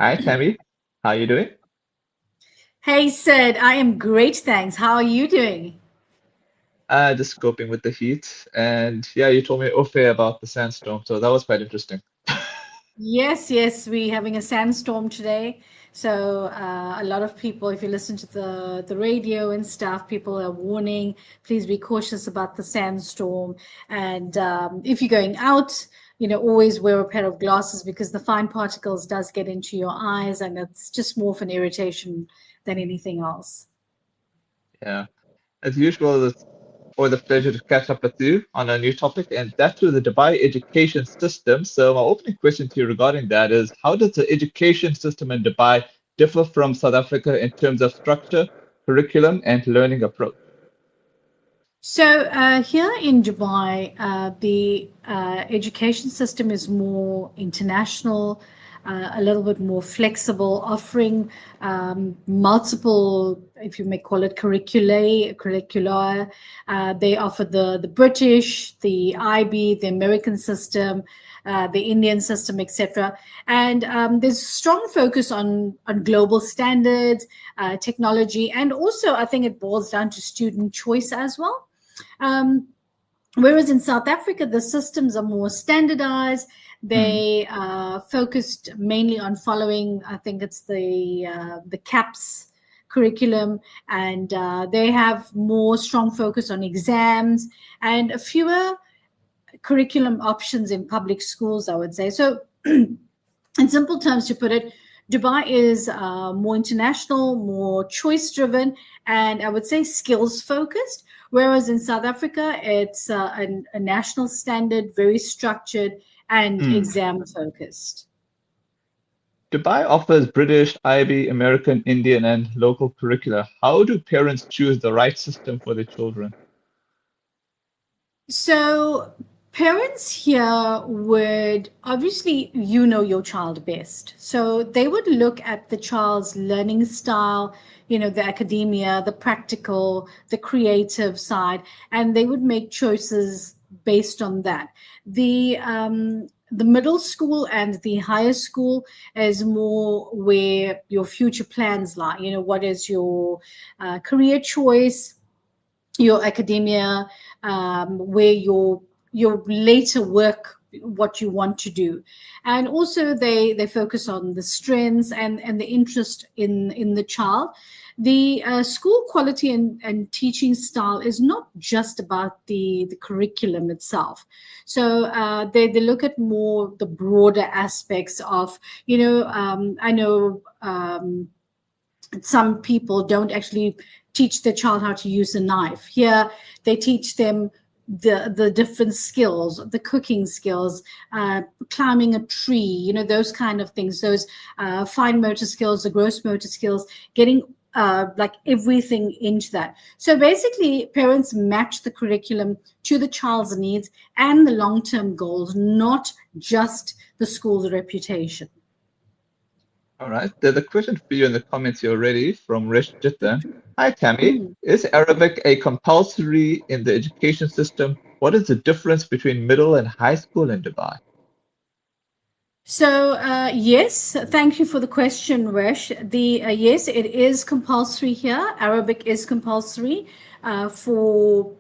Hi, Tammy. How you doing? Hey Sid, I am great, thanks. How are you doing? Just coping with the heat. And yeah, you told me Ofe about the sandstorm, so that was quite interesting. Yes, we're having a sandstorm today. So a lot of people, if you listen to the radio and stuff, people are warning, please be cautious about the sandstorm. And if you're going out, always wear a pair of glasses because the fine particles does get into your eyes, and it's just more of an irritation than anything else. Yeah. As usual, it's always a pleasure to catch up with you on a new topic, and that's through the Dubai education system. So my opening question to you regarding that is, how does the education system in Dubai differ from South Africa in terms of structure, curriculum, and learning approach? So here in Dubai, the education system is more international, a little bit more flexible, offering multiple, if you may call it curricula. They offer the British, the IB, the American system, the Indian system, etc. And there's strong focus on global standards, technology, and also I think it boils down to student choice as well. um, Whereas in South Africa, the systems are more standardized. Hmm. They focused mainly on following, I think it's the CAPS curriculum, and they have more strong focus on exams and fewer curriculum options in public schools, I would say. So, in simple terms, to put it, Dubai is more international, more choice driven, and I would say skills focused. Whereas in South Africa, it's a national standard, very structured, and Hmm. exam focused. Dubai offers British, IB, American, Indian, and local curricula. How do parents choose the right system for their children? So, parents here would obviously, your child best. So, they would look at the child's learning style, the academia, the practical, the creative side, and they would make choices based on that. The middle school and the higher school is more where your future plans lie. What is your career choice, your academia, where your later work, what you want to do. And also they focus on the strengths and the interest in the child. The school quality and teaching style is not just about the curriculum itself. So they look at more the broader aspects of, I know some people don't actually teach their child how to use a knife. Here, they teach them the different skills, the cooking skills, climbing a tree, those kind of things, those fine motor skills, the gross motor skills, getting like everything into that. So basically, parents match the curriculum to the child's needs and the long term goals, not just the school's reputation. All right. There's a question for you in the comments here already from Rishjita. Hi, Tammy. Is Arabic a compulsory in the education system? What is the difference between middle and high school in Dubai? So yes, thank you for the question, Resh. The Yes, it is compulsory here. Arabic is compulsory for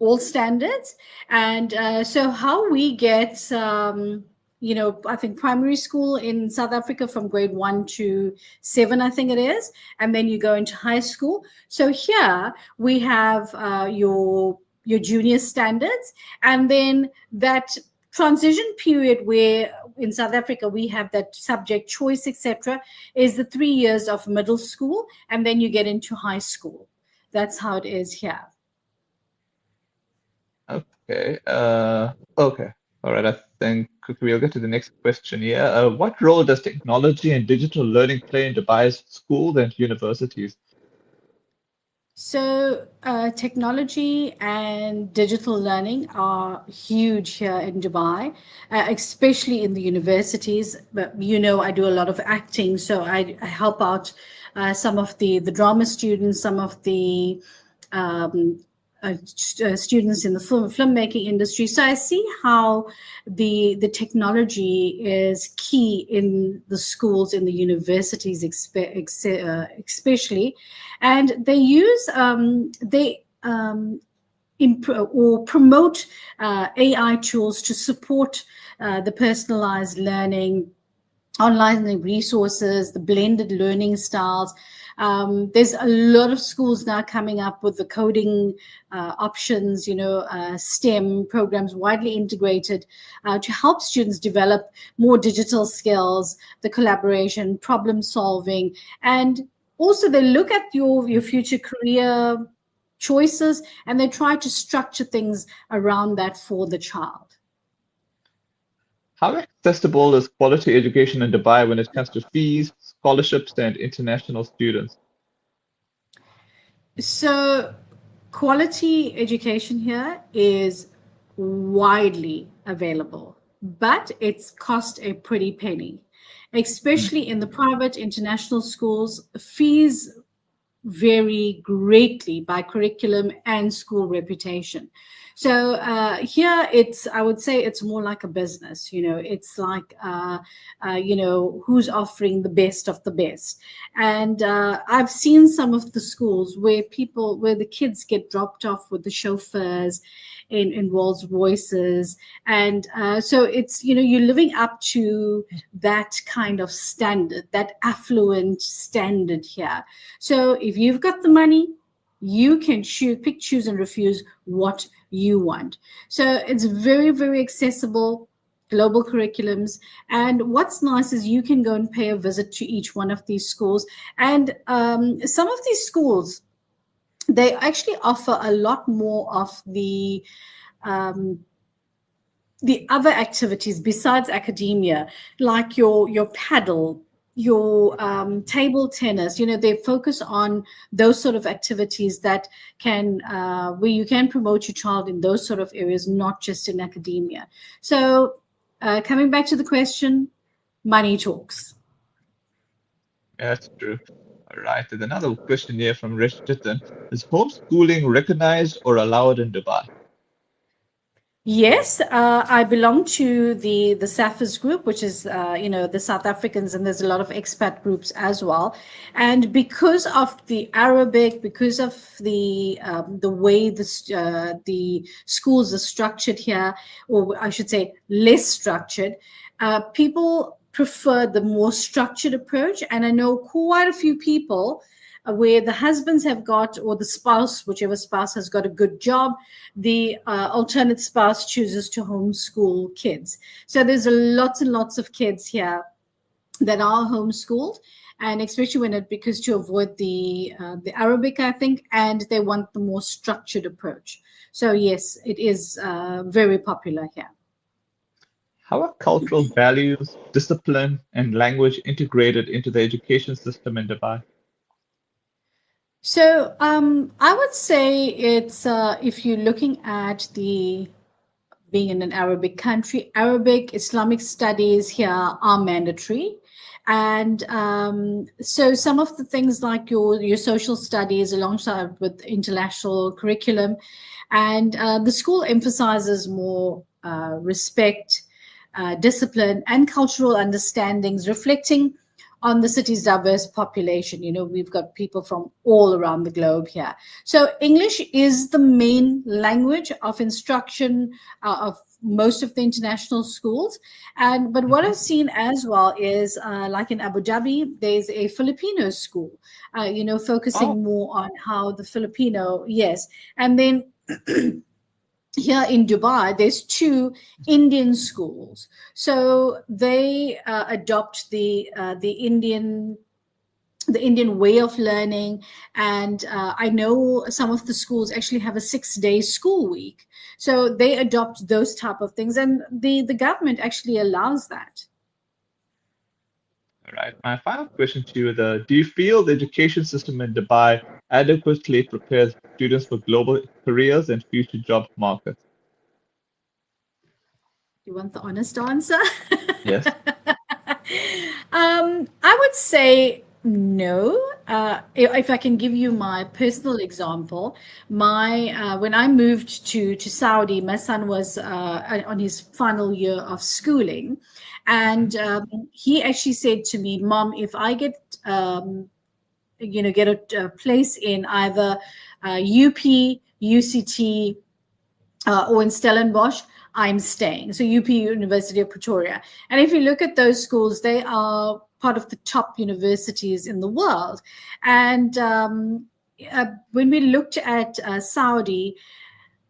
all standards, and so how we get, I think primary school in South Africa from grade 1 to 7, I think it is, and then you go into high school. So here we have your junior standards, and then that transition period where in South Africa we have that subject choice, etc., is the 3 years of middle school, and then you get into high school. That's how it is here. Okay. Okay. All right. I think we'll get to the next question here. What role does technology and digital learning play in Dubai's schools and universities? So, technology and digital learning are huge here in Dubai, especially in the universities. But I do a lot of acting, so I help out some of the drama students, some of the um, students in the filmmaking industry. So I see how the technology is key in the schools, in the universities, especially, and they use they or promote AI tools to support the personalized learning, online resources, the blended learning styles. There's a lot of schools now coming up with the coding options, STEM programs widely integrated to help students develop more digital skills, the collaboration, problem solving, and also they look at your future career choices and they try to structure things around that for the child. How accessible is quality education in Dubai when it comes to fees, scholarships, and international students? So, quality education here is widely available, but it's cost a pretty penny, Mm. especially in the private international schools. Fees vary greatly by curriculum and school reputation. So here it's, I would say it's more like a business. It's like, who's offering the best of the best. And I've seen some of the schools where the kids get dropped off with the chauffeurs in Rolls Royces. And so it's, you're living up to that kind of standard, that affluent standard here. So if you've got the money, you can pick, choose, and refuse what you want. So it's very, very accessible, global curriculums. And what's nice is you can go and pay a visit to each one of these schools. And some of these schools, they actually offer a lot more of um, the other activities besides academia, like your paddle, your table tennis. They focus on those sort of activities that can where you can promote your child in those sort of areas, not just in academia. So coming back to the question, money talks. Yeah, that's true. All right. And another question here from Rishchitan. Is homeschooling recognized or allowed in Dubai? Yes, I belong to the Saffers group, which is the South Africans, and there's a lot of expat groups as well. And because of the Arabic, because of the way the schools are structured here, or I should say less structured, people prefer the more structured approach. And I know quite a few people where the husbands have got, or the spouse, whichever spouse has got a good job, the alternate spouse chooses to homeschool kids. So there's a lots and lots of kids here that are homeschooled, and especially when because to avoid the Arabic, I think, and they want the more structured approach. So yes, it is very popular here. How are cultural values, discipline, and language integrated into the education system in Dubai? So I would say it's if you're looking at the being in an Arabic country, Arabic Islamic studies here are mandatory. And so some of the things like your social studies alongside with international curriculum, and the school emphasizes more respect, discipline, and cultural understandings, reflecting on the city's diverse population. We've got people from all around the globe here. So English is the main language of instruction of most of the international schools. And but what Mhm. I've seen as well is like in Abu Dhabi, there's a Filipino school, Oh, focusing more on how the Filipino, yes. And then here in Dubai, there's two Indian schools, so they adopt the Indian way of learning. And I know some of the schools actually have a 6-day school week, so they adopt those type of things, and the government actually allows that. all right. My final question to you, do you feel the education system in Dubai adequately prepares students for global careers and future job markets? You want the honest answer? Yes. I would say no. if I can give you my personal example, my when I moved to Saudi, my son was on his final year of schooling, Mhm. and he actually said to me, "Mom, if I get a place in either UP, UCT, or in Stellenbosch, I'm staying." So UP, University of Pretoria. And if you look at those schools, they are part of the top universities in the world. And when we looked at Saudi,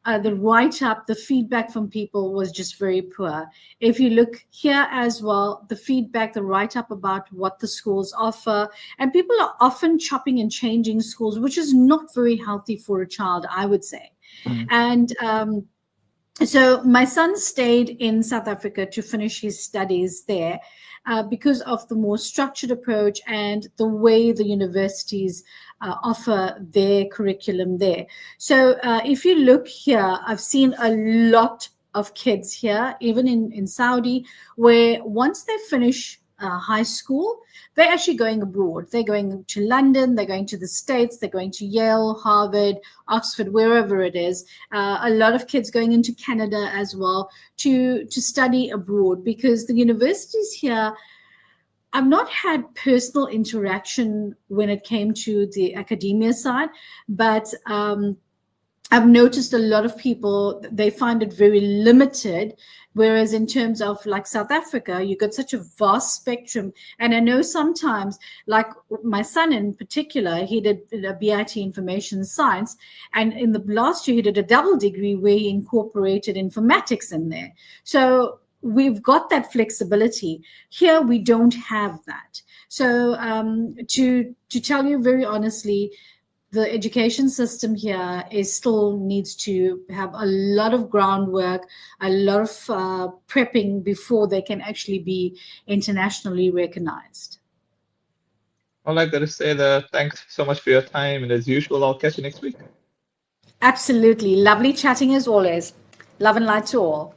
the write up, the feedback from people was just very poor. If you look here as well, the feedback, the write up about what the schools offer, and people are often chopping and changing schools, which is not very healthy for a child, I would say. Mhm. And so my son stayed in South Africa to finish his studies there because of the more structured approach and the way the universities offer their curriculum there. So if you look here, I've seen a lot of kids here, even in Saudi, where once they finish high school, they're actually going abroad. They're going to London, they're going to the States, they're going to Yale, Harvard, Oxford, wherever it is. A lot of kids going into Canada as well to study abroad, because the universities here, I've not had personal interaction when it came to the academia side, but I've noticed a lot of people, they find it very limited. Whereas in terms of like South Africa, you got such a vast spectrum. And I know sometimes, like my son in particular, he did a BIT information science. And in the last year, he did a double degree where he incorporated informatics in there. So we've got that flexibility. Here, we don't have that. So to tell you very honestly, the education system here is still needs to have a lot of groundwork, a lot of prepping before they can actually be internationally recognized. All I gotta say that thanks so much for your time, and as usual, I'll catch you next week. Absolutely. Lovely chatting as always. Love and light to all.